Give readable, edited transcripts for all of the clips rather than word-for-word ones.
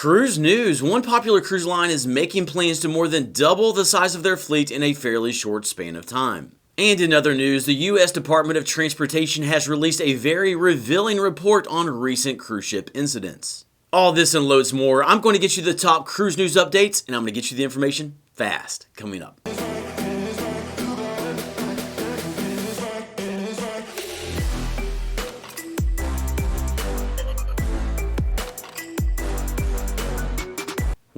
Cruise news. One popular cruise line is making plans to more than double the size of their fleet in a fairly short span of time. And in other news, the U.S. Department of Transportation has released a very revealing report on recent cruise ship incidents. All this and loads more. I'm going to get you the top cruise news updates, and I'm going to get you the information fast coming up.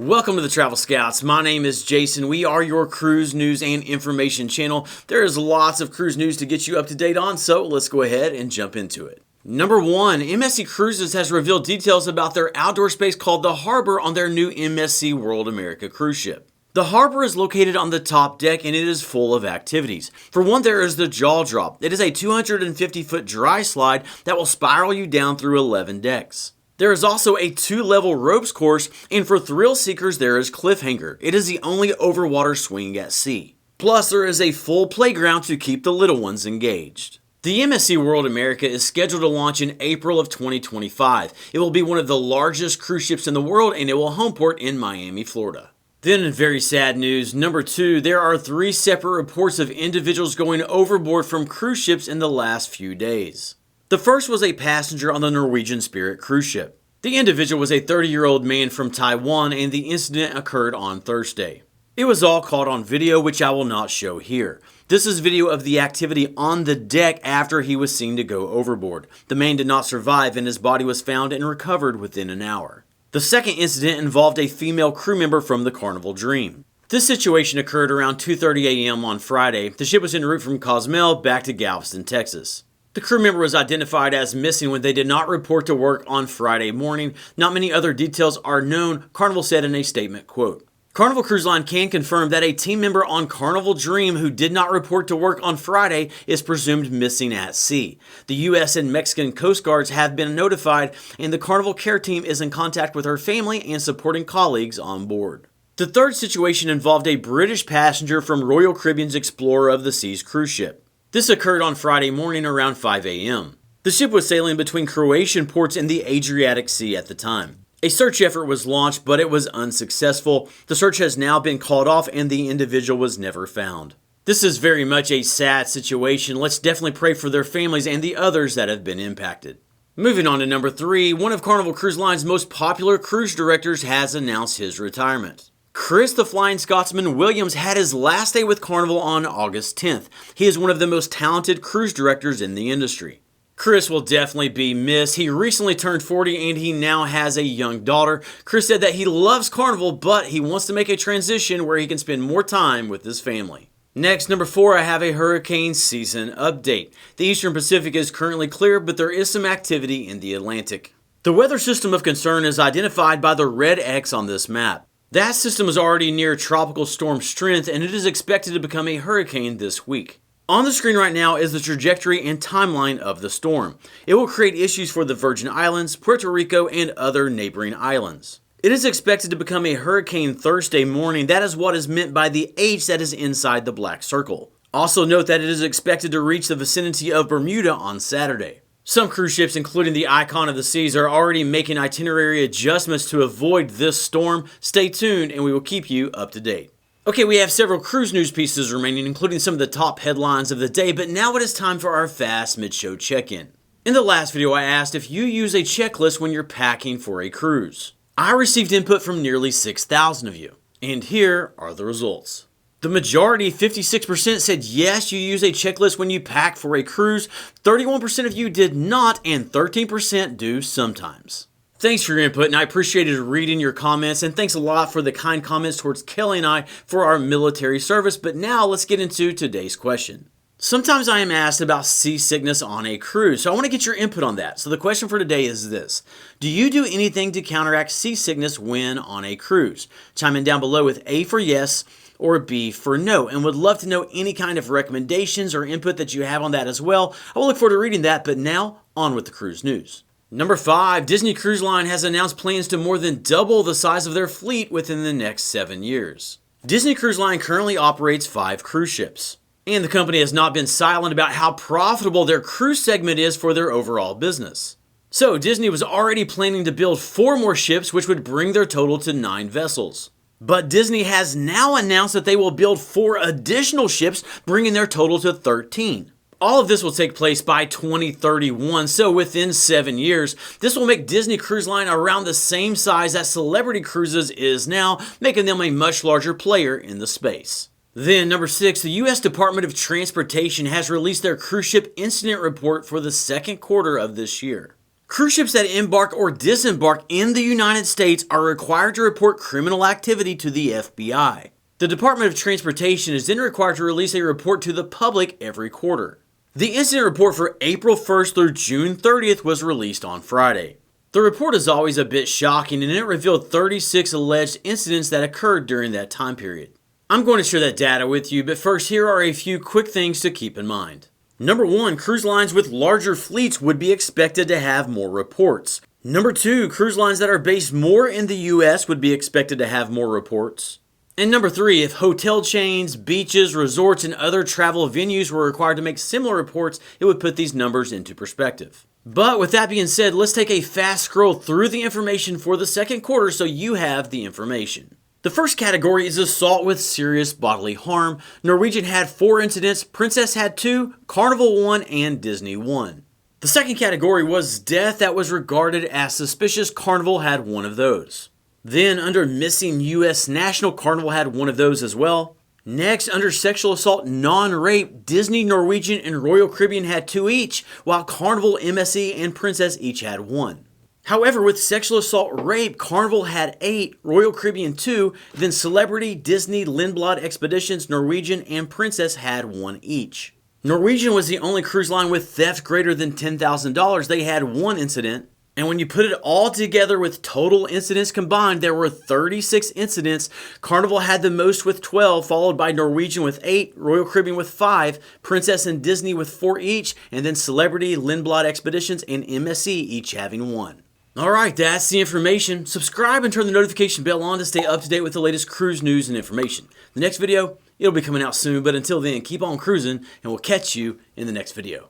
Welcome to the Travel Scouts. My name is Jason. We are your cruise news and information channel. There is lots of cruise news to get you up to date on, so let's go ahead and jump into it. Number 1, MSC Cruises has revealed details about their outdoor space called The Harbor on their new MSC World America cruise ship. The Harbor is located on the top deck and it is full of activities. For one, there is the Jaw Drop. It is a 250-foot dry slide that will spiral you down through 11 decks. There is also a 2-level ropes course, and for thrill seekers there is Cliffhanger. It is the only overwater swing at sea. Plus there is a full playground to keep the little ones engaged. The MSC World America is scheduled to launch in April of 2025. It will be one of the largest cruise ships in the world and it will homeport in Miami, Florida. Then in very sad news, number 2, there are 3 separate reports of individuals going overboard from cruise ships in the last few days. The first was a passenger on the Norwegian Spirit cruise ship. The individual was a 30-year-old man from Taiwan and the incident occurred on Thursday. It was all caught on video, which I will not show here. This is video of the activity on the deck after he was seen to go overboard. The man did not survive and his body was found and recovered within an hour. The second incident involved a female crew member from the Carnival Dream. This situation occurred around 2:30 a.m. on Friday. The ship was en route from Cozumel back to Galveston, Texas. The crew member was identified as missing when they did not report to work on Friday morning. Not many other details are known, Carnival said in a statement, quote, Carnival Cruise Line can confirm that a team member on Carnival Dream who did not report to work on Friday is presumed missing at sea. The U.S. and Mexican Coast Guards have been notified and the Carnival care team is in contact with her family and supporting colleagues on board. The third situation involved a British passenger from Royal Caribbean's Explorer of the Seas cruise ship. This occurred on Friday morning around 5 a.m. The ship was sailing between Croatian ports in the Adriatic Sea at the time. A search effort was launched, but it was unsuccessful. The search has now been called off and the individual was never found. This is very much a sad situation. Let's definitely pray for their families and the others that have been impacted. Moving on to number 3, one of Carnival Cruise Line's most popular cruise directors has announced his retirement. Chris the Flying Scotsman Williams had his last day with Carnival on August 10th. He is one of the most talented cruise directors in the industry. Chris will definitely be missed. He recently turned 40 and he now has a young daughter. Chris said that he loves Carnival, but he wants to make a transition where he can spend more time with his family. Next, number 4, I have a hurricane season update. The Eastern Pacific is currently clear, but there is some activity in the Atlantic. The weather system of concern is identified by the red X on this map. That system is already near tropical storm strength and it is expected to become a hurricane this week. On the screen right now is the trajectory and timeline of the storm. It will create issues for the Virgin Islands, Puerto Rico, and other neighboring islands. It is expected to become a hurricane Thursday morning. That is what is meant by the H that is inside the black circle. Also note that it is expected to reach the vicinity of Bermuda on Saturday. Some cruise ships, including the Icon of the Seas, are already making itinerary adjustments to avoid this storm. Stay tuned and we will keep you up to date. Okay, we have several cruise news pieces remaining, including some of the top headlines of the day, but now it is time for our fast mid-show check-in. In the last video, I asked if you use a checklist when you're packing for a cruise. I received input from nearly 6,000 of you, and here are the results. The majority, 56%, said yes, you use a checklist when you pack for a cruise. 31% of you did not, and 13% do sometimes. Thanks for your input, and I appreciated reading your comments, and thanks a lot for the kind comments towards Kelly and I for our military service. But now let's get into today's question. Sometimes I am asked about seasickness on a cruise, so I want to get your input on that. So the question for today is this. Do you do anything to counteract seasickness when on a cruise? Chime in down below with A for yes or B for no, and would love to know any kind of recommendations or input that you have on that as well. I will look forward to reading that, but now on with the cruise news. Number 5, Disney Cruise Line has announced plans to more than double the size of their fleet within the next 7 years. Disney Cruise Line currently operates 5 cruise ships. And the company has not been silent about how profitable their cruise segment is for their overall business. So Disney was already planning to build 4 more ships, which would bring their total to 9 vessels. But Disney has now announced that they will build 4 additional ships, bringing their total to 13. All of this will take place by 2031, so within 7 years. This will make Disney Cruise Line around the same size that Celebrity Cruises is now, making them a much larger player in the space. Then, number 6, the U.S. Department of Transportation has released their cruise ship incident report for the second quarter of this year. Cruise ships that embark or disembark in the United States are required to report criminal activity to the FBI. The Department of Transportation is then required to release a report to the public every quarter. The incident report for April 1st through June 30th was released on Friday. The report is always a bit shocking, and it revealed 36 alleged incidents that occurred during that time period. I'm going to share that data with you, but first here are a few quick things to keep in mind. Number 1, cruise lines with larger fleets would be expected to have more reports. Number 2, cruise lines that are based more in the US would be expected to have more reports. And number 3, if hotel chains, beaches, resorts, and other travel venues were required to make similar reports, it would put these numbers into perspective. But with that being said, let's take a fast scroll through the information for the second quarter so you have the information. The first category is assault with serious bodily harm. Norwegian had 4 incidents, Princess had 2, Carnival 1, and Disney 1. The second category was death that was regarded as suspicious. Carnival had 1 of those. Then under missing U.S. national, Carnival had 1 of those as well. Next, under sexual assault non-rape, Disney, Norwegian, and Royal Caribbean had 2 each, while Carnival, MSC, and Princess each had 1. However, with sexual assault rape, Carnival had 8, Royal Caribbean 2, then Celebrity, Disney, Lindblad Expeditions, Norwegian, and Princess had 1 each. Norwegian was the only cruise line with theft greater than $10,000. They had 1 incident. And when you put it all together with total incidents combined, there were 36 incidents. Carnival had the most with 12, followed by Norwegian with 8, Royal Caribbean with 5, Princess and Disney with 4 each, and then Celebrity, Lindblad Expeditions, and MSC each having 1. Alright, that's the information. Subscribe and turn the notification bell on to stay up to date with the latest cruise news and information. The next video, it'll be coming out soon, but until then, keep on cruising, and we'll catch you in the next video.